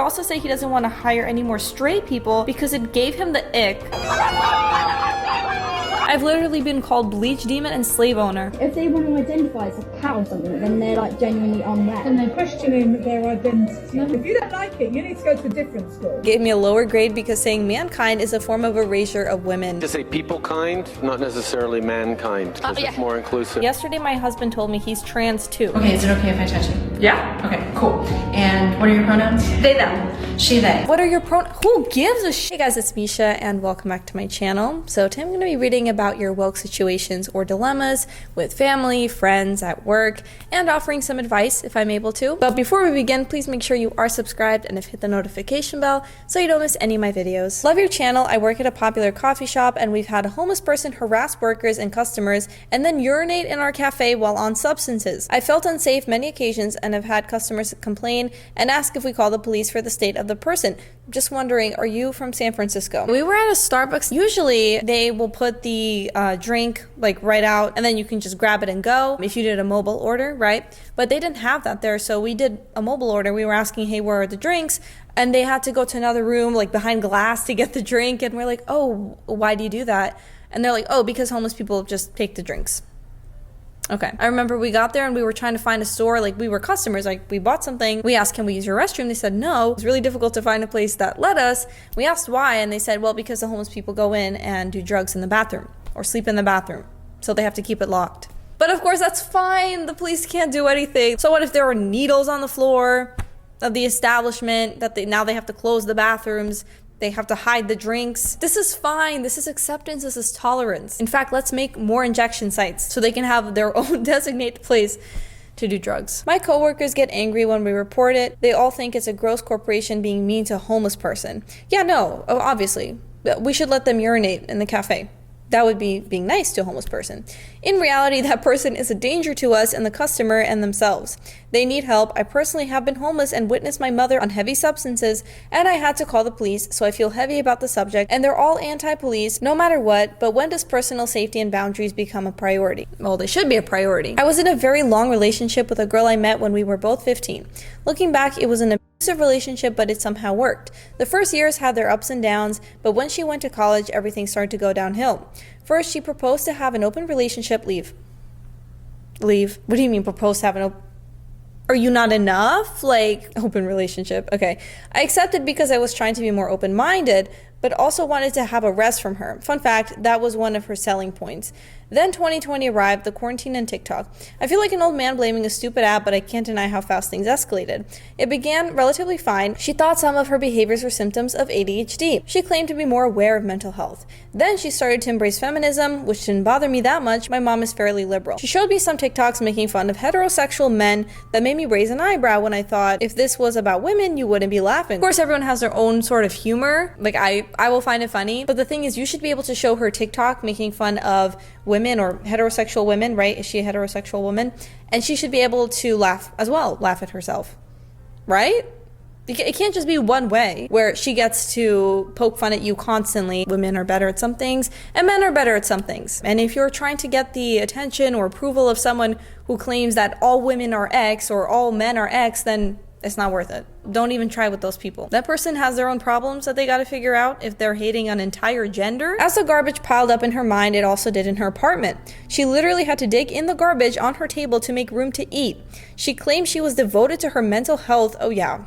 also say he doesn't want to hire any more straight people because it gave him the ick. I've literally been called bleach demon and slave owner. If they want to identify as a cat or something, then they're like genuinely unwell. And they're questioning their identity. If you don't like it, you need to go to a different school. Gave me a lower grade because saying mankind is a form of erasure of women. To say people kind, not necessarily mankind, because it's more inclusive. Yesterday my husband told me he's trans too. Okay, is it okay if I touch you? Yeah. Okay, cool. And what are your pronouns? They, them. She, they. What are your pronouns? Who gives a shit? Hey guys, it's Misha and welcome back to my channel. So today I'm going to be reading about your woke situations or dilemmas with family, friends, at work, and offering some advice if I'm able to. But before we begin, please make sure you are subscribed and have hit the notification bell so you don't miss any of my videos. Love your channel. I work at a popular coffee shop and we've had a homeless person harass workers and customers and then urinate in our cafe while on substances. I felt unsafe many occasions and have had customers complain and ask if we call the police for the state of the person. Just wondering, are you from San Francisco? We were at a Starbucks. Usually they will put the drink like right out and then you can just grab it and go if you did a mobile order, right? But they didn't have that there, so we did a mobile order. We were asking, hey, where are the drinks? And they had to go to another room like behind glass to get the drink, and we're like, oh, why do you do that? And they're like, oh, because homeless people just take the drinks. Okay. I remember we got there and we were trying to find a store, like we were customers, like we bought something. We asked, can we use your restroom? They said no. It was really difficult to find a place that let us. We asked why and they said, well, because the homeless people go in and do drugs in the bathroom or sleep in the bathroom. So they have to keep it locked. But of course that's fine. The police can't do anything. So what if there were needles on the floor of the establishment that now they have to close the bathrooms? They have to hide the drinks. This is fine. This is acceptance. This is tolerance. In fact, let's make more injection sites so they can have their own designated place to do drugs. My coworkers get angry when we report it. They all think it's a gross corporation being mean to a homeless person. Yeah, no, obviously. We should let them urinate in the cafe. That would be being nice to a homeless person. In reality, that person is a danger to us and the customer and themselves. They need help. I personally have been homeless and witnessed my mother on heavy substances, and I had to call the police, so I feel heavy about the subject, and they're all anti-police, no matter what, but when does personal safety and boundaries become a priority? Well, they should be a priority. I was in a very long relationship with a girl I met when we were both 15. Looking back, it was an abusive relationship, but it somehow worked. The first years had their ups and downs, but when she went to college, everything started to go downhill. First, she proposed to have an open relationship. Leave. What do you mean propose to have an open? Are you not enough? Like, open relationship. Okay. I accepted because I was trying to be more open-minded, but also wanted to have a rest from her. Fun fact, that was one of her selling points. Then 2020 arrived, the quarantine and TikTok. I feel like an old man blaming a stupid app, but I can't deny how fast things escalated. It began relatively fine. She thought some of her behaviors were symptoms of ADHD. She claimed to be more aware of mental health. Then she started to embrace feminism, which didn't bother me that much. My mom is fairly liberal. She showed me some TikToks making fun of heterosexual men that made me raise an eyebrow when I thought, if this was about women, you wouldn't be laughing. Of course, everyone has their own sort of humor. Like, I will find it funny, but the thing is, you should be able to show her TikTok making fun of women or heterosexual women, right? Is she a heterosexual woman? And she should be able to laugh as well, laugh at herself, right? It can't just be one way where she gets to poke fun at you constantly. Women are better at some things and men are better at some things. And if you're trying to get the attention or approval of someone who claims that all women are X or all men are X, then it's not worth it. Don't even try with those people. That person has their own problems that they gotta figure out if they're hating an entire gender. As the garbage piled up in her mind, it also did in her apartment. She literally had to dig in the garbage on her table to make room to eat. She claimed she was devoted to her mental health. Oh yeah.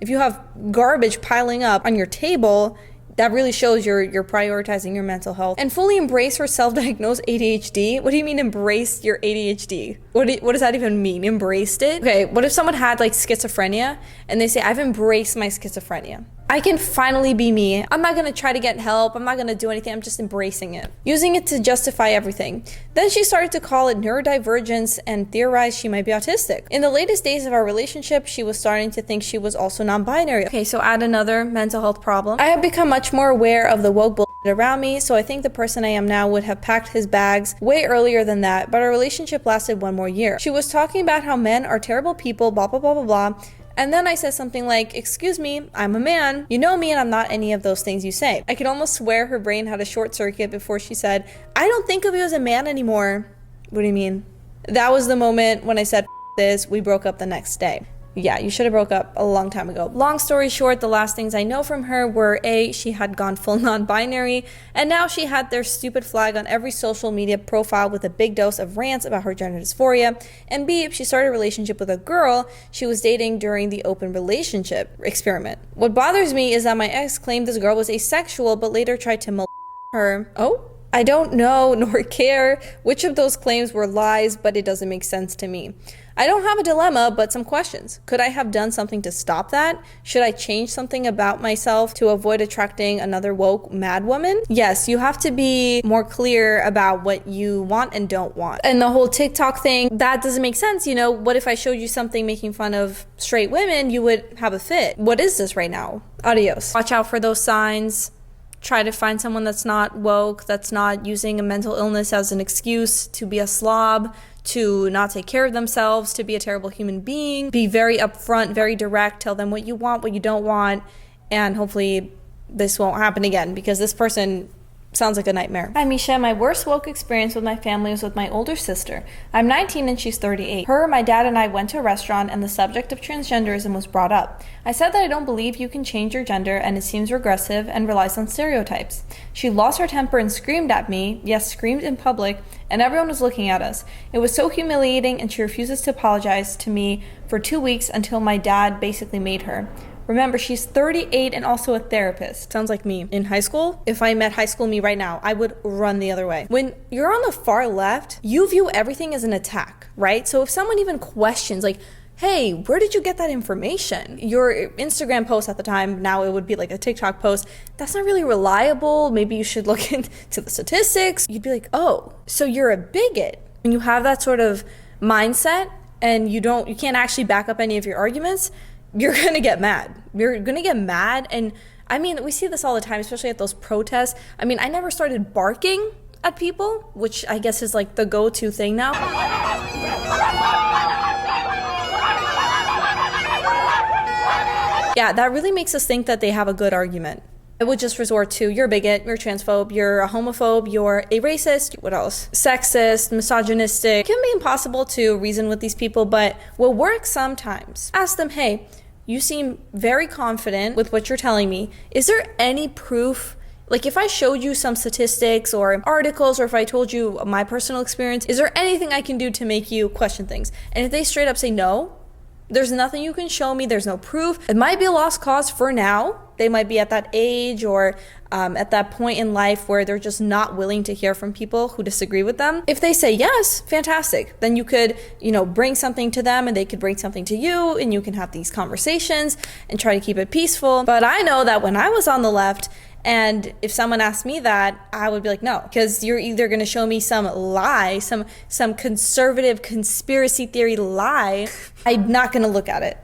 If you have garbage piling up on your table, that really shows you're prioritizing your mental health. And fully embrace her self-diagnosed ADHD. What do you mean embrace your ADHD? What does that even mean? Embraced it? Okay, what if someone had like schizophrenia and they say, I've embraced my schizophrenia. I can finally be me. I'm not gonna try to get help. I'm not gonna do anything. I'm just embracing it. Using it to justify everything. Then she started to call it neurodivergence and theorized she might be autistic. In the latest days of our relationship, she was starting to think she was also non-binary. Okay, so add another mental health problem. I have become much more aware of the woke bullshit around me, so I think the person I am now would have packed his bags way earlier than that, but our relationship lasted one more year. She was talking about how men are terrible people, blah, blah, blah, blah, blah. And then I said something like, excuse me, I'm a man. You know me and I'm not any of those things you say. I could almost swear her brain had a short circuit before she said, I don't think of you as a man anymore. What do you mean? That was the moment when I said, this, we broke up the next day. Yeah, you should have broke up a long time ago. Long story short, the last things I know from her were A, she had gone full non-binary, and now she had their stupid flag on every social media profile with a big dose of rants about her gender dysphoria, and B, she started a relationship with a girl she was dating during the open relationship experiment. What bothers me is that my ex claimed this girl was asexual, but later tried to molest her. Oh? I don't know nor care which of those claims were lies, but it doesn't make sense to me. I don't have a dilemma, but some questions. Could I have done something to stop that? Should I change something about myself to avoid attracting another woke mad woman? Yes, you have to be more clear about what you want and don't want. And the whole TikTok thing, that doesn't make sense. You know, what if I showed you something making fun of straight women? You would have a fit. What is this right now? Adios. Watch out for those signs. Try to find someone that's not woke, that's not using a mental illness as an excuse to be a slob, to not take care of themselves, to be a terrible human being. Be very upfront, very direct, tell them what you want, what you don't want, and hopefully this won't happen again, because this person sounds like a nightmare. Hi Misha, my worst woke experience with my family was with my older sister. I'm 19 and she's 38. Her, my dad, and I went to a restaurant and the subject of transgenderism was brought up. I said that I don't believe you can change your gender and it seems regressive and relies on stereotypes. She lost her temper and screamed at me, yes, screamed in public, and everyone was looking at us. It was so humiliating and she refuses to apologize to me for 2 weeks until my dad basically made her. Remember, she's 38 and also a therapist. Sounds like me. In high school, if I met high school me right now, I would run the other way. When you're on the far left, you view everything as an attack, right? So if someone even questions, like, hey, where did you get that information? Your Instagram post at the time, now it would be like a TikTok post, that's not really reliable. Maybe you should look into the statistics. You'd be like, oh, so you're a bigot. When you have that sort of mindset and you can't actually back up any of your arguments, you're gonna get mad. You're gonna get mad. And I mean, we see this all the time, especially at those protests. I mean, I never started barking at people, which I guess is like the go-to thing now. Yeah, that really makes us think that they have a good argument. I would just resort to, you're a bigot, you're a transphobe, you're a homophobe, you're a racist, what else? Sexist, misogynistic. It can be impossible to reason with these people, but will work sometimes. Ask them, hey, you seem very confident with what you're telling me. Is there any proof? Like if I showed you some statistics or articles, or if I told you my personal experience, is there anything I can do to make you question things? And if they straight up say no, there's nothing you can show me, there's no proof, it might be a lost cause for now. They might be at that age or at that point in life where they're just not willing to hear from people who disagree with them. If they say yes, fantastic. Then you could, bring something to them and they could bring something to you and you can have these conversations and try to keep it peaceful. But I know that when I was on the left, and if someone asked me that, I would be like, no, because you're either going to show me some lie, some conservative conspiracy theory lie. I'm not going to look at it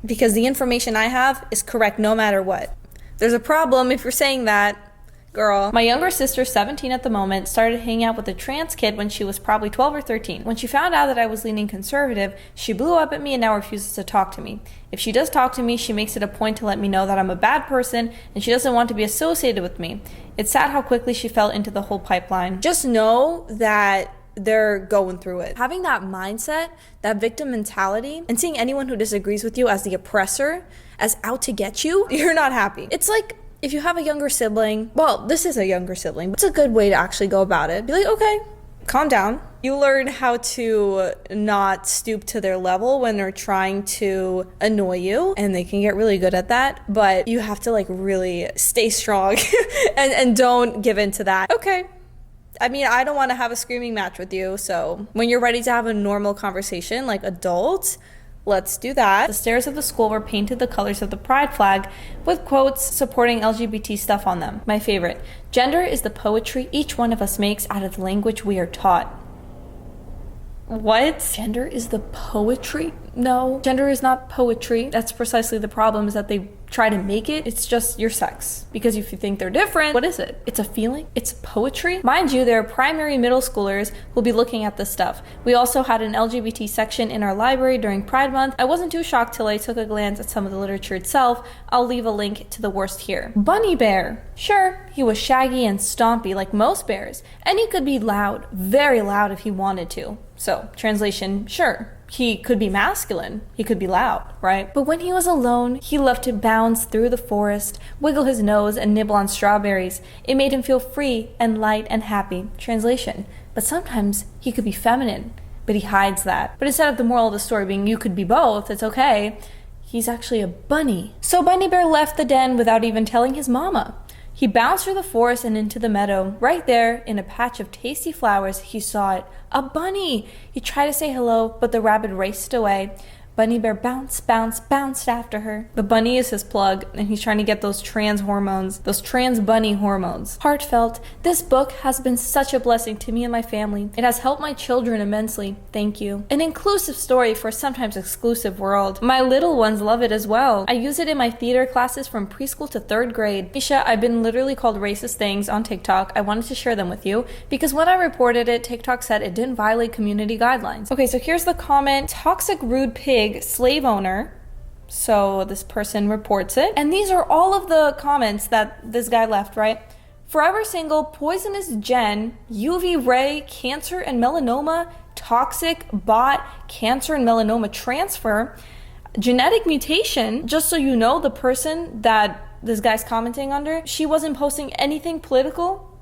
because the information I have is correct no matter what. There's a problem if you're saying that, girl. My younger sister, 17 at the moment, started hanging out with a trans kid when she was probably 12 or 13. When she found out that I was leaning conservative, she blew up at me and now refuses to talk to me. If she does talk to me, she makes it a point to let me know that I'm a bad person and she doesn't want to be associated with me. It's sad how quickly she fell into the whole pipeline. Just know that they're going through it. Having that mindset, that victim mentality, and seeing anyone who disagrees with you as the oppressor, as out to get you, you're not happy. It's like if you have a younger sibling, well, this is a younger sibling, but it's a good way to actually go about it. Be like, okay, calm down. You learn how to not stoop to their level when they're trying to annoy you, and they can get really good at that, but you have to really stay strong and don't give in to that. Okay. I mean, I don't want to have a screaming match with you, so when you're ready to have a normal conversation like adults, let's do that. The stairs of the school were painted the colors of the pride flag with quotes supporting LGBT stuff on them. My favorite, gender is the poetry each one of us makes out of the language we are taught. What? Gender is the poetry? No, gender is not poetry. That's precisely the problem, is that they try to make it. It's just your sex. Because if you think they're different, what is it? It's a feeling? It's poetry? Mind you, there are primary middle schoolers who'll be looking at this stuff. We also had an LGBT section in our library during Pride Month. I wasn't too shocked till I took a glance at some of the literature itself. I'll leave a link to the worst here. Bunny Bear. Sure, he was shaggy and stompy like most bears, and he could be loud, very loud if he wanted to. So, translation, sure, He could be masculine, he could be loud, right? But when he was alone, he loved to bounce through the forest, wiggle his nose, and nibble on strawberries. It made him feel free and light and happy. Translation: but sometimes he could be feminine, but he hides that. But instead of the moral of the story being you could be both, it's okay, he's actually a bunny. So Bunny Bear left the den without even telling his mama. He bounced through the forest and into the meadow. Right there, in a patch of tasty flowers, he saw it. A bunny! He tried to say hello, but the rabbit raced away. Bunny Bear bounced after her. The bunny is his plug, and he's trying to get those trans hormones, those trans bunny hormones. Heartfelt, this book has been such a blessing to me and my family. It has helped my children immensely. Thank you. An inclusive story for a sometimes exclusive world. My little ones love it as well. I use it in my theater classes from preschool to 3rd grade. Misha, I've been literally called racist things on TikTok. I wanted to share them with you because when I reported it, TikTok said it didn't violate community guidelines. Okay, so here's the comment. Toxic rude pig, slave owner. So this person reports it. And these are all of the comments that this guy left, right? Forever single, poisonous gen, UV ray, cancer and melanoma, toxic, bot, cancer and melanoma transfer, genetic mutation. Just so you know, the person that this guy's commenting under, she wasn't posting anything political.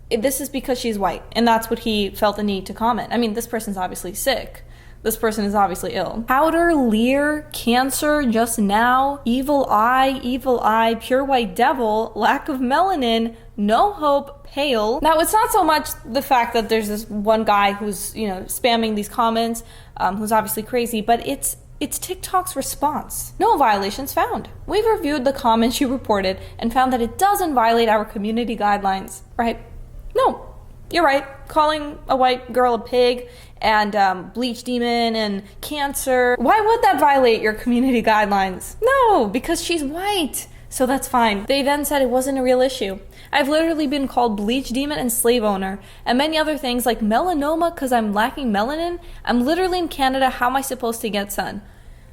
This is because she's white, and that's what he felt the need to comment. I mean, this person's obviously sick. This person is obviously ill. Powder, leer, cancer, just now, evil eye, pure white devil, lack of melanin, no hope, pale. Now, it's not so much the fact that there's this one guy who's, spamming these comments, who's obviously crazy, but it's TikTok's response. No violations found. We've reviewed the comments you reported and found that it doesn't violate our community guidelines, right? No. You're right, calling a white girl a pig and bleach demon and cancer. Why would that violate your community guidelines? No, because she's white. So that's fine. They then said it wasn't a real issue. I've literally been called bleach demon and slave owner and many other things like melanoma because I'm lacking melanin. I'm literally in Canada. How am I supposed to get sun?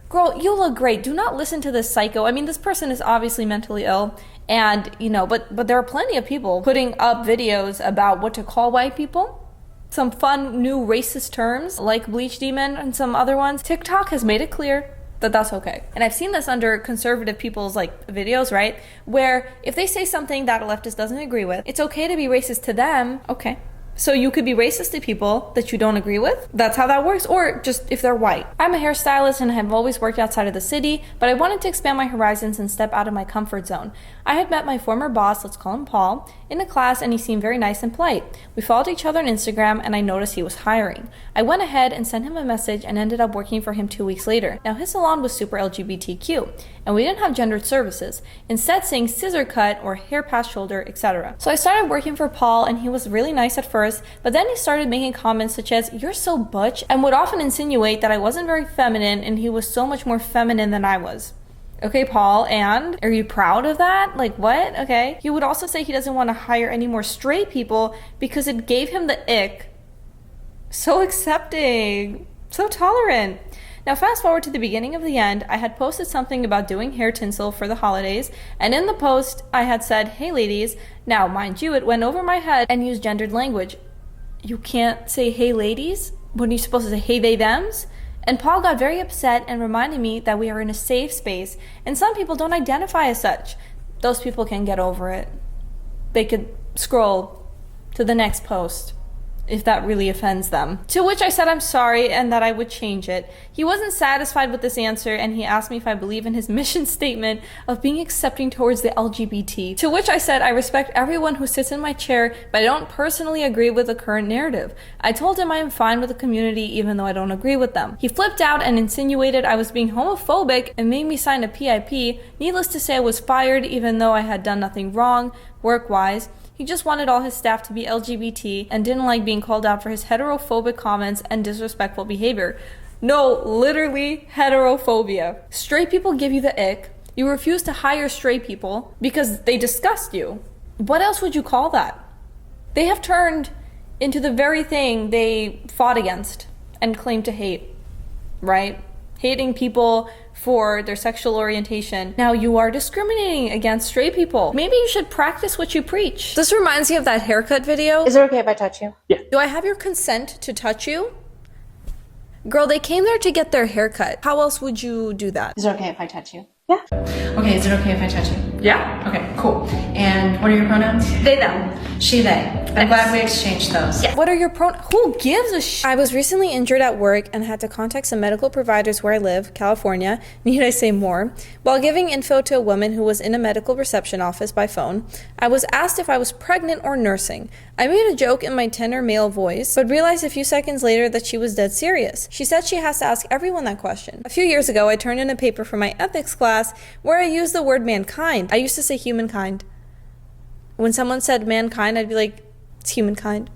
Girl, you look great. Do not listen to this psycho. I mean, this person is obviously mentally ill. And, but there are plenty of people putting up videos about what to call white people. Some fun new racist terms like bleach demon and some other ones. TikTok has made it clear that that's okay. And I've seen this under conservative people's videos, right? Where if they say something that a leftist doesn't agree with, it's okay to be racist to them. Okay. So you could be racist to people that you don't agree with. That's how that works. Or just if they're white. I'm a hairstylist and have always worked outside of the city, but I wanted to expand my horizons and step out of my comfort zone. I had met my former boss, let's call him Paul, in a class and he seemed very nice and polite. We followed each other on Instagram and I noticed he was hiring. I went ahead and sent him a message and ended up working for him 2 weeks later. Now his salon was super LGBTQ and we didn't have gendered services, instead saying scissor cut or hair past shoulder, etc. So I started working for Paul and he was really nice at first, but then he started making comments such as, "You're so butch," and would often insinuate that I wasn't very feminine and he was so much more feminine than I was. Okay, Paul, and are you proud of that? What? Okay. He would also say he doesn't want to hire any more straight people because it gave him the ick. So accepting, so tolerant. Now fast forward to the beginning of the end, I had posted something about doing hair tinsel for the holidays, and in the post I had said, "Hey ladies," now mind you, it went over my head and used gendered language. You can't say "hey ladies" when you're supposed to say "hey they thems"? And Paul got very upset and reminded me that we are in a safe space, and some people don't identify as such. Those people can get over it. They could scroll to the next post if that really offends them. To which I said I'm sorry and that I would change it. He wasn't satisfied with this answer and he asked me if I believe in his mission statement of being accepting towards the LGBT. To which I said I respect everyone who sits in my chair, but I don't personally agree with the current narrative. I told him I am fine with the community even though I don't agree with them. He flipped out and insinuated I was being homophobic and made me sign a PIP. Needless to say, I was fired even though I had done nothing wrong work-wise. He just wanted all his staff to be LGBT and didn't like being called out for his heterophobic comments and disrespectful behavior. No, literally heterophobia. Straight people give you the ick. You refuse to hire straight people because they disgust you. What else would you call that? They have turned into the very thing they fought against and claimed to hate, right? Hating people for their sexual orientation. Now you are discriminating against straight people. Maybe you should practice what you preach. This reminds me of that haircut video. Is it okay if I touch you? Do I have your consent to touch you? Girl, they came there to get their hair cut. How else would you do that? Is it okay if I touch you? Yeah. Okay, is it okay if I touch you? Yeah. Okay, cool. And what are your pronouns? They, them. She, they. I'm glad we exchanged those. Yeah. What are your Who gives a I was recently injured at work and had to contact some medical providers where I live, California, need I say more? While giving info to a woman who was in a medical reception office by phone, I was asked if I was pregnant or nursing. I made a joke in my tenor male voice, but realized a few seconds later that she was dead serious. She said she has to ask everyone that question. A few years ago, I turned in a paper for my ethics class where I used the word mankind. I used to say humankind. When someone said mankind, I'd be like, it's humankind.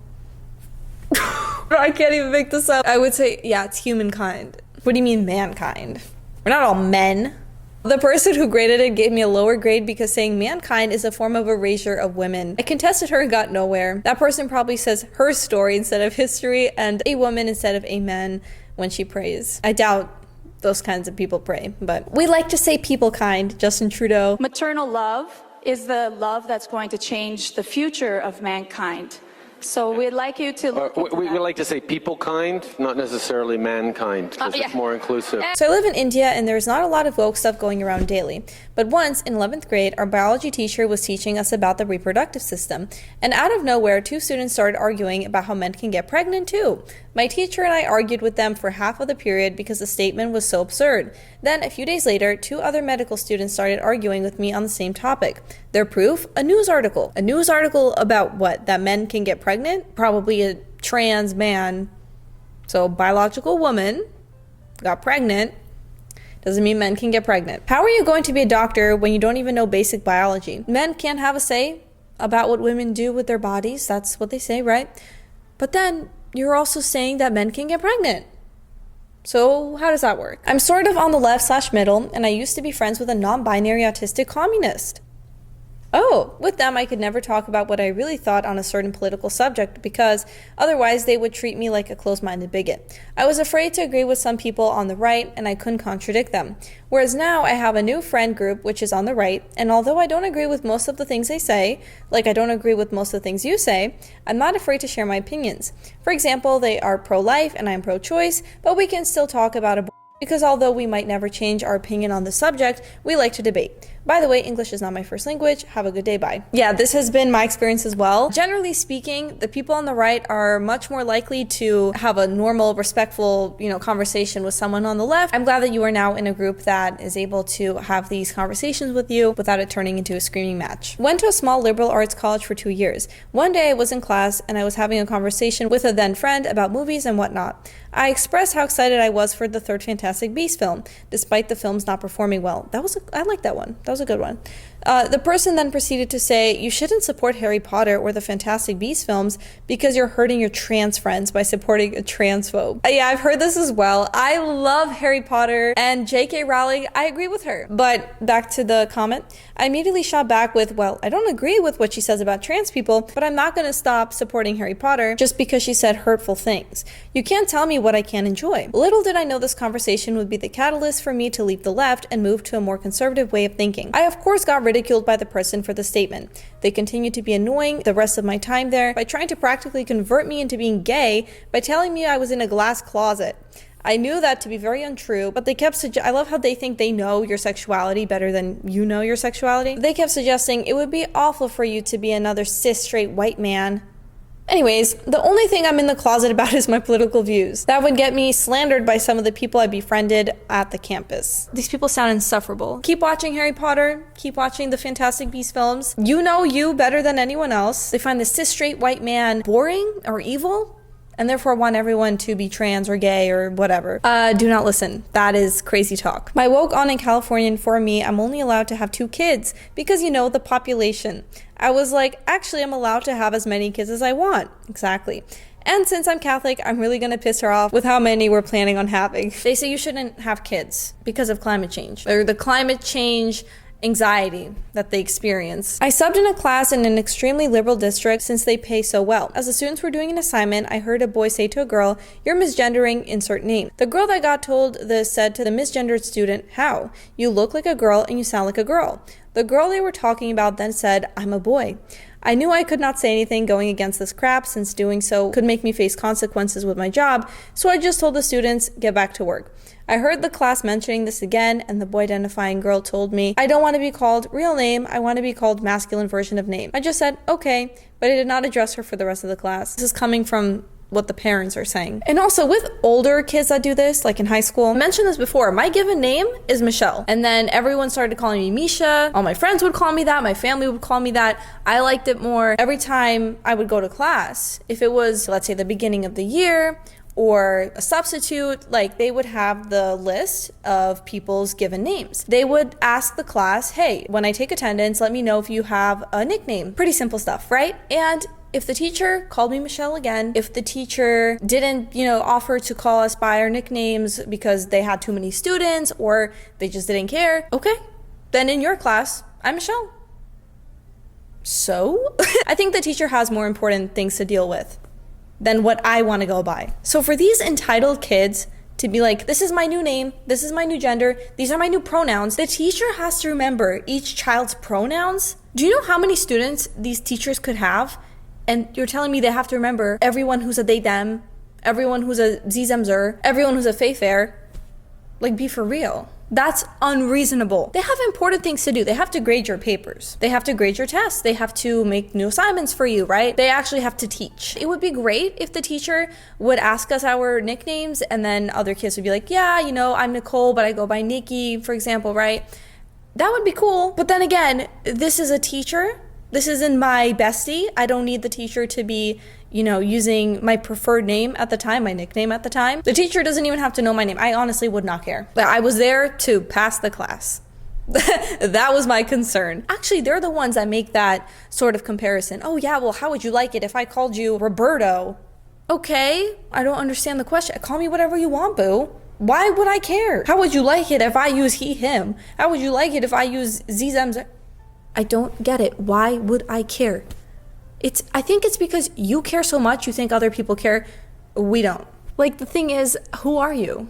I can't even make this up. I would say, yeah, it's humankind. What do you mean mankind? We're not all men. The person who graded it gave me a lower grade because saying mankind is a form of erasure of women. I contested her and got nowhere. That person probably says her story instead of history and a woman instead of a man when she prays. I doubt those kinds of people pray, but we like to say people kind, Justin Trudeau. Maternal love is the love that's going to change the future of mankind. So we'd like you to look into We that. like to say people kind, not necessarily mankind, because it's more inclusive. So I live in India and there's not a lot of woke stuff going around daily. But once in 11th grade, our biology teacher was teaching us about the reproductive system. And out of nowhere, two students started arguing about how men can get pregnant too. My teacher and I argued with them for half of the period because the statement was so absurd. Then, a few days later, two other medical students started arguing with me on the same topic. Their proof? A news article. A news article about what? That men can get pregnant? Probably a trans man. So, biological woman got pregnant. Doesn't mean men can get pregnant. How are you going to be a doctor when you don't even know basic biology? Men can't have a say about what women do with their bodies. That's what they say, right? But then, you're also saying that men can get pregnant. So how does that work? I'm sort of on the left/middle, and I used to be friends with a non-binary autistic communist. Oh, with them I could never talk about what I really thought on a certain political subject because otherwise they would treat me like a closed-minded bigot. I was afraid to agree with some people on the right and I couldn't contradict them. Whereas now I have a new friend group which is on the right, and although I don't agree with most of the things they say, like I don't agree with most of the things you say, I'm not afraid to share my opinions. For example, they are pro-life and I'm pro-choice, but we can still talk about abortion because although we might never change our opinion on the subject, we like to debate. By the way, English is not my first language. Have a good day, bye. Yeah, this has been my experience as well. Generally speaking, the people on the right are much more likely to have a normal, respectful, conversation with someone on the left. I'm glad that you are now in a group that is able to have these conversations with you without it turning into a screaming match. Went to a small liberal arts college for 2 years. One day I was in class and I was having a conversation with a then friend about movies and whatnot. I expressed how excited I was for the third Fantastic Beasts film, despite the films not performing well. I like that one. That was a good one. The person then proceeded to say, you shouldn't support Harry Potter or the Fantastic Beasts films because you're hurting your trans friends by supporting a transphobe. Yeah, I've heard this as well. I love Harry Potter and J.K. Rowling. I agree with her. But back to the comment, I immediately shot back with, well, I don't agree with what she says about trans people, but I'm not going to stop supporting Harry Potter just because she said hurtful things. You can't tell me what I can't enjoy. Little did I know this conversation would be the catalyst for me to leave the left and move to a more conservative way of thinking. I, of course, got ridiculed by the person for the statement. They continued to be annoying the rest of my time there by trying to practically convert me into being gay by telling me I was in a glass closet. I knew that to be very untrue, but they kept I love how they think they know your sexuality better than you know your sexuality. They kept suggesting it would be awful for you to be another cis straight white man. Anyways, the only thing I'm in the closet about is my political views. That would get me slandered by some of the people I befriended at the campus. These people sound insufferable. Keep watching Harry Potter. Keep watching the Fantastic Beasts films. You know you better than anyone else. They find the cis straight white man boring or evil, and therefore want everyone to be trans or gay or whatever. Do not listen. That is crazy talk. My woke aunt in California informed me I'm only allowed to have 2 kids because, the population. I was like, actually, I'm allowed to have as many kids as I want. Exactly. And since I'm Catholic, I'm really gonna piss her off with how many we're planning on having. They say you shouldn't have kids because of climate change, or the climate change anxiety that they experience. I subbed in a class in an extremely liberal district since they pay so well. As the students were doing an assignment, I heard a boy say to a girl, "You're misgendering insert name." The girl that got told this said to the misgendered student, "How? You look like a girl and you sound like a girl." The girl they were talking about then said, "I'm a boy." I knew I could not say anything going against this crap, since doing so could make me face consequences with my job, so I just told the students, "Get back to work." I heard the class mentioning this again, and the boy identifying girl told me, "I don't want to be called real name, I want to be called masculine version of name." I just said, "Okay," but I did not address her for the rest of the class. This is coming from what the parents are saying. And also with older kids that do this, like in high school, I mentioned this before, my given name is Michelle. And then everyone started calling me Misha. All my friends would call me that. My family would call me that. I liked it more. Every time I would go to class, if it was, let's say, the beginning of the year or a substitute, like they would have the list of people's given names. They would ask the class, "Hey, when I take attendance, let me know if you have a nickname." Pretty simple stuff, right? And if the teacher called me Michelle again, if the teacher didn't, offer to call us by our nicknames because they had too many students or they just didn't care, okay, then in your class, I'm Michelle. So? I think the teacher has more important things to deal with than what I want to go by. So for these entitled kids to be like, "This is my new name, this is my new gender, these are my new pronouns," the teacher has to remember each child's pronouns. Do you know how many students these teachers could have? And you're telling me they have to remember everyone who's a they, them, everyone who's a sie, them, zer, everyone who's a fey, fair. Like, be for real. That's unreasonable. They have important things to do. They have to grade your papers. They have to grade your tests. They have to make new assignments for you, right? They actually have to teach. It would be great if the teacher would ask us our nicknames and then other kids would be like, "Yeah, I'm Nicole, but I go by Nikki," for example, right? That would be cool. But then again, this is a teacher. This isn't my bestie. I don't need the teacher to be, using my preferred name at the time, my nickname at the time. The teacher doesn't even have to know my name. I honestly would not care. But I was there to pass the class. That was my concern. Actually, they're the ones that make that sort of comparison. "Oh yeah, well, how would you like it if I called you Roberto?" Okay, I don't understand the question. Call me whatever you want, boo. Why would I care? How would you like it if I use he, him? How would you like it if I use zem? I don't get it. Why would I care? I think it's because you care so much, you think other people care. We don't. Like, the thing is, who are you?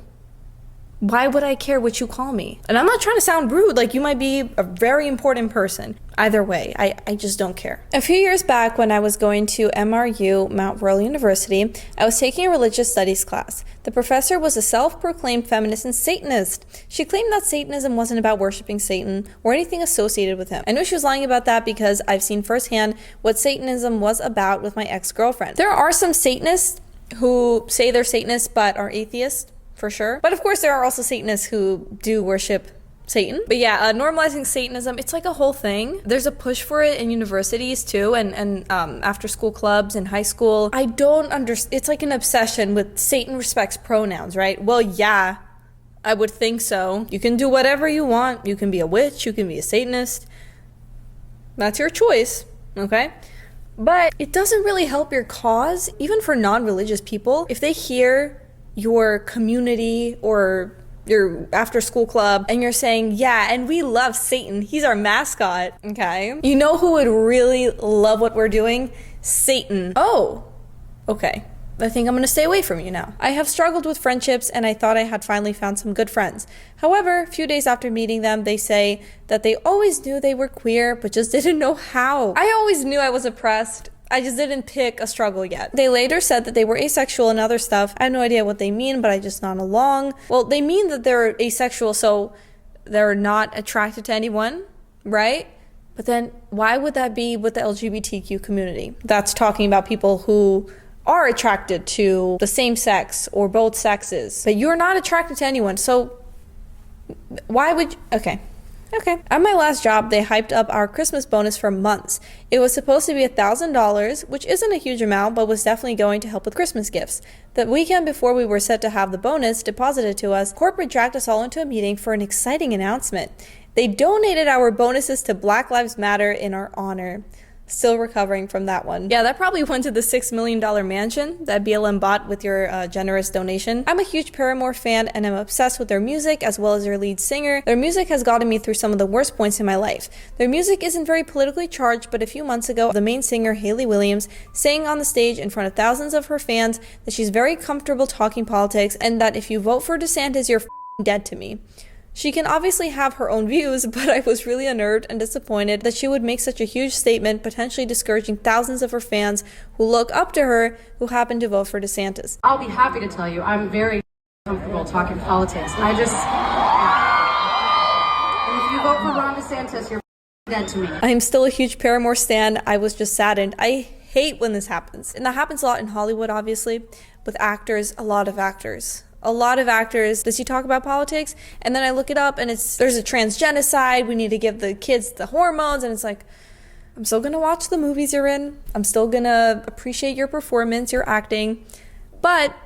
Why would I care what you call me? And I'm not trying to sound rude, like you might be a very important person. Either way, I just don't care. A few years back when I was going to MRU, Mount Royal University, I was taking a religious studies class. The professor was a self-proclaimed feminist and Satanist. She claimed that Satanism wasn't about worshiping Satan or anything associated with him. I know she was lying about that because I've seen firsthand what Satanism was about with my ex-girlfriend. There are some Satanists who say they're Satanists but are atheists, for sure. But of course there are also Satanists who do worship Satan. But yeah, normalizing Satanism, it's like a whole thing. There's a push for it in universities too, and after school clubs in high school. I don't understand. It's like an obsession with Satan respects pronouns, right? Well, yeah, I would think so. You can do whatever you want. You can be a witch, you can be a Satanist. That's your choice, okay? But it doesn't really help your cause, even for non-religious people. If they hear your community or your after school club and you're saying, "Yeah, and we love Satan, he's our mascot," okay? You know who would really love what we're doing? Satan. Oh, okay. I think I'm gonna stay away from you now. I have struggled with friendships and I thought I had finally found some good friends. However, a few days after meeting them, they say that they always knew they were queer, but just didn't know how. I always knew I was oppressed. I just didn't pick a struggle yet. They later said that they were asexual and other stuff. I have no idea what they mean, but I just nod along. Well, they mean that they're asexual, so they're not attracted to anyone, right? But then why would that be with the LGBTQ community? That's talking about people who are attracted to the same sex or both sexes, but you're not attracted to anyone, so why would you? Okay. At my last job, they hyped up our Christmas bonus for months. It was supposed to be $1,000, which isn't a huge amount, but was definitely going to help with Christmas gifts. The weekend before we were set to have the bonus deposited to us, corporate dragged us all into a meeting for an exciting announcement. They donated our bonuses to Black Lives Matter in our honor. Still recovering from that one. Yeah, that probably went to the $6 million mansion that BLM bought with your generous donation. I'm a huge Paramore fan and I'm obsessed with their music as well as their lead singer. Their music has gotten me through some of the worst points in my life. Their music isn't very politically charged, but a few months ago, the main singer, Hayley Williams, sang on the stage in front of thousands of her fans that she's very comfortable talking politics and that if you vote for DeSantis, you're dead to me. She can obviously have her own views, but I was really unnerved and disappointed that she would make such a huge statement, potentially discouraging thousands of her fans who look up to her who happen to vote for DeSantis. I'll be happy to tell you, I'm very comfortable talking politics. And if you vote for Ron DeSantis, you're dead to me. I am still a huge Paramore stan. I was just saddened. I hate when this happens. And that happens a lot in Hollywood, obviously, with actors, a lot of actors. Does he talk about politics? And then I look it up and there's a transgenocide. We need to give the kids the hormones. And it's like, I'm still going to watch the movies you're in. I'm still going to appreciate your performance, your acting. But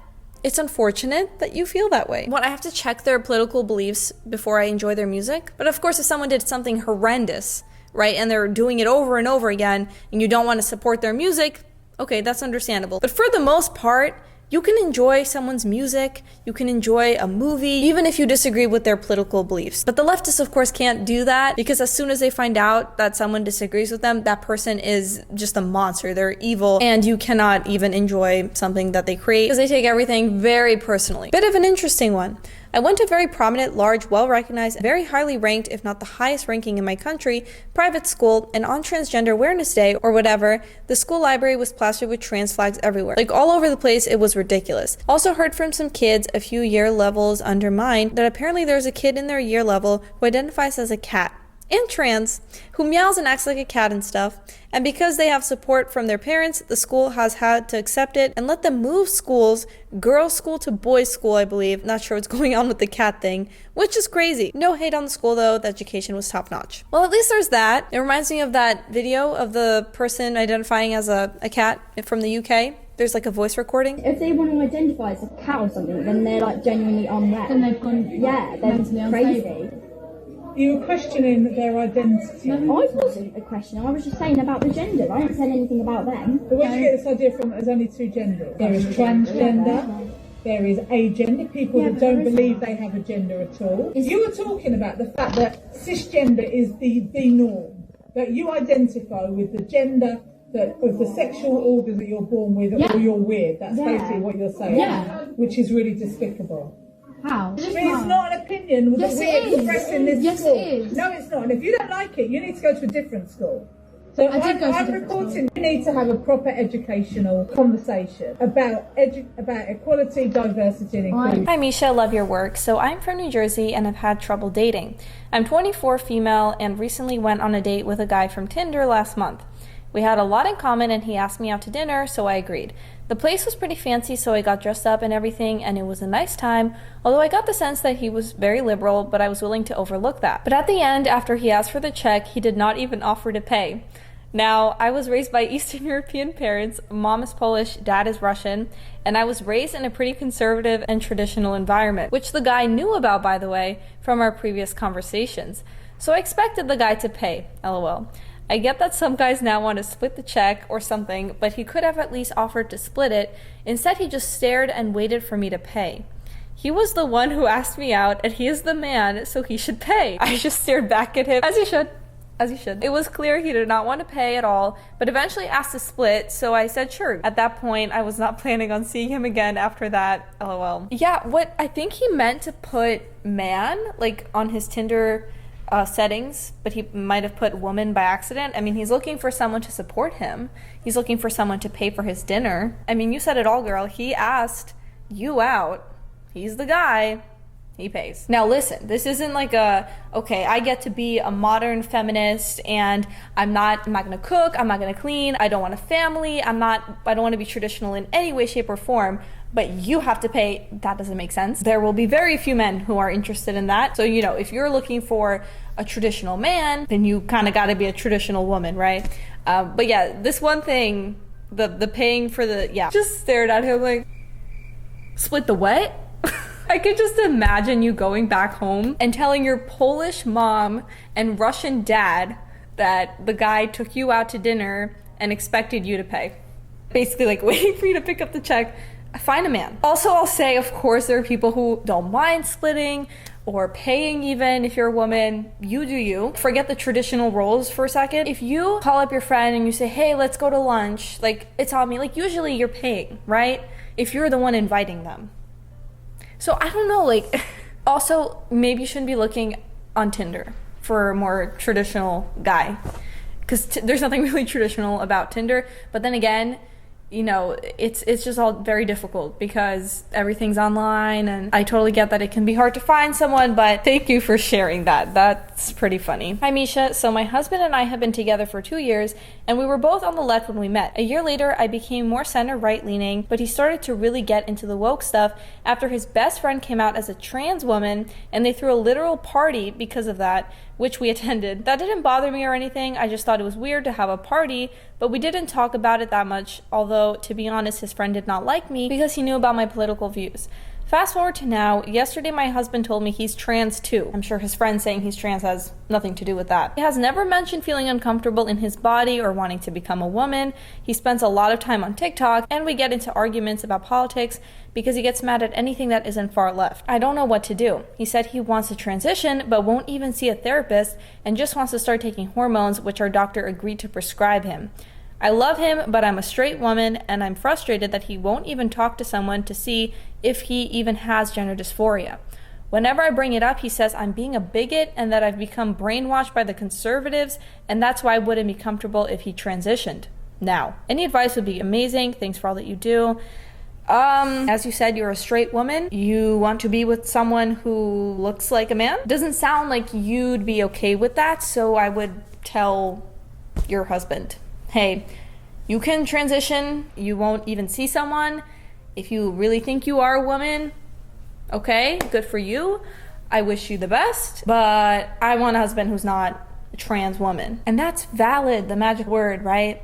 it's unfortunate that you feel that way. I have to check their political beliefs before I enjoy their music. But of course, if someone did something horrendous, right, and they're doing it over and over again, and you don't want to support their music, okay, that's understandable. But for the most part, you can enjoy someone's music, you can enjoy a movie, even if you disagree with their political beliefs. But the leftists, of course, can't do that, because as soon as they find out that someone disagrees with them, that person is just a monster, they're evil, and you cannot even enjoy something that they create, because they take everything very personally. Bit of an interesting one. I went to a very prominent, large, well-recognized, very highly ranked, if not the highest ranking in my country, private school, and on Transgender Awareness Day, or whatever, the school library was plastered with trans flags everywhere. Like all over the place, it was ridiculous. Also heard from some kids a few year levels under mine that apparently there's a kid in their year level who identifies as a cat and trans, who meows and acts like a cat and stuff, and because they have support from their parents, the school has had to accept it and let them move schools, girls' school to boys' school, I believe. Not sure what's going on with the cat thing, which is crazy. No hate on the school though, the education was top notch. Well, at least there's that. It reminds me of that video of the person identifying as a cat from the UK. There's like a voice recording. If they want to identify as a cat or something, then they're like genuinely unwell. Then they've gone they're crazy. You were questioning their identity. I wasn't a question. I was just saying about the gender. I haven't said anything about them. But where do you get this idea from? There's only two genders. There is transgender. There is agender, people that don't believe they have a gender at all. You were talking about the fact that cisgender is the norm. That you identify with the gender of the sexual organs that you're born with, or you're weird. That's basically what you're saying. Yeah. Which is really despicable. How? I mean, it's not an opinion that we're expressing this school. Yes, it is. No, it's not. And if you don't like it, you need to go to a different school. So I'm reporting you need to have a proper educational conversation about equality, diversity, and inclusion. Hi Misha, love your work. So I'm from New Jersey and I've had trouble dating. I'm 24, female, and recently went on a date with a guy from Tinder last month. We had a lot in common and he asked me out to dinner, so I agreed. The place was pretty fancy, so I got dressed up and everything, and it was a nice time, although I got the sense that he was very liberal, but I was willing to overlook that. But at the end, after he asked for the check, he did not even offer to pay. Now, I was raised by Eastern European parents, mom is Polish, dad is Russian, and I was raised in a pretty conservative and traditional environment, which the guy knew about, by the way, from our previous conversations. So I expected the guy to pay, lol. I get that some guys now want to split the check or something, but he could have at least offered to split it. Instead, he just stared and waited for me to pay. He was the one who asked me out, and he is the man, so he should pay. I just stared back at him, as he should. As he should. It was clear he did not want to pay at all, but eventually asked to split, so I said sure. At that point, I was not planning on seeing him again after that, lol. Yeah, what I think he meant to put man, like on his Tinder settings, but he might have put woman by accident. I mean, he's looking for someone to support him. He's looking for someone to pay for his dinner. I mean, you said it all, girl. He asked you out. He's the guy. He pays. Now listen, this isn't like okay, I get to be a modern feminist and I'm not gonna cook, I'm not gonna clean, I don't want a family, I don't want to be traditional in any way, shape, or form, but you have to pay. That doesn't make sense. There will be very few men who are interested in that. So, you know, if you're looking for a traditional man, then you kind of got to be a traditional woman, right? But yeah, this one thing, the paying for just stared at him like, split the what? I could just imagine you going back home and telling your Polish mom and Russian dad that the guy took you out to dinner and expected you to pay. Basically like waiting for you to pick up the check. Find a man. Also, I'll say, of course, there are people who don't mind splitting or paying even if you're a woman. You do you. Forget the traditional roles for a second. If you call up your friend and you say, hey, let's go to lunch, like, it's on me. Like, usually you're paying, right? If you're the one inviting them. So I don't know, like, Also, maybe you shouldn't be looking on Tinder for a more traditional guy, because there's nothing really traditional about Tinder. But then again, you know, it's just all very difficult because everything's online, and I totally get that it can be hard to find someone, but thank you for sharing that. That's pretty funny. Hi Misha, so my husband and I have been together for 2 years, and we were both on the left when we met. A year later, I became more center-right leaning, but he started to really get into the woke stuff after his best friend came out as a trans woman, and they threw a literal party because of that, which we attended. That didn't bother me or anything, I just thought it was weird to have a party, but we didn't talk about it that much, although, to be honest, his friend did not like me because he knew about my political views. Fast forward to now, yesterday my husband told me he's trans too. I'm sure his friend saying he's trans has nothing to do with that. He has never mentioned feeling uncomfortable in his body or wanting to become a woman. He spends a lot of time on TikTok, and we get into arguments about politics because he gets mad at anything that isn't far left. I don't know what to do. He said he wants to transition but won't even see a therapist and just wants to start taking hormones, which our doctor agreed to prescribe him. I love him, but I'm a straight woman, and I'm frustrated that he won't even talk to someone to see if he even has gender dysphoria. Whenever I bring it up, he says I'm being a bigot and that I've become brainwashed by the conservatives, and that's why I wouldn't be comfortable if he transitioned. Now, any advice would be amazing. Thanks for all that you do. As you said, you're a straight woman. You want to be with someone who looks like a man. Doesn't sound like you'd be okay with that, so I would tell your husband, hey, you can transition, you won't even see someone. If you really think you are a woman, okay, good for you. I wish you the best, but I want a husband who's not a trans woman. And that's valid, the magic word, right?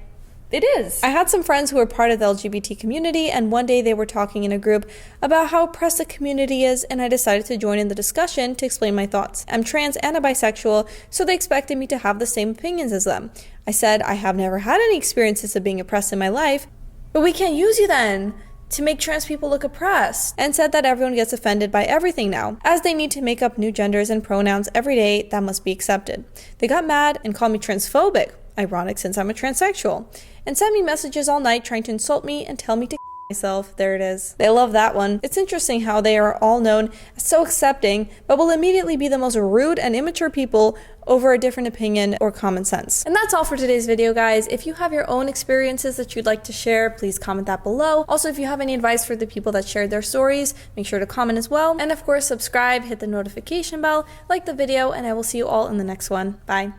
It is. I had some friends who were part of the LGBT community, and one day they were talking in a group about how oppressed the community is, and I decided to join in the discussion to explain my thoughts. I'm trans and a bisexual, so they expected me to have the same opinions as them. I said I have never had any experiences of being oppressed in my life, but we can't use you then to make trans people look oppressed, and said that everyone gets offended by everything now, as they need to make up new genders and pronouns every day that must be accepted. They got mad and called me transphobic, ironic since I'm a transsexual, and sent me messages all night trying to insult me and tell me to myself. There it is. They love that one. It's interesting how they are all known as so accepting, but will immediately be the most rude and immature people over a different opinion or common sense. And that's all for today's video, guys. If you have your own experiences that you'd like to share, please comment that below. Also, if you have any advice for the people that shared their stories, make sure to comment as well. And of course, subscribe, hit the notification bell, like the video, and I will see you all in the next one. Bye.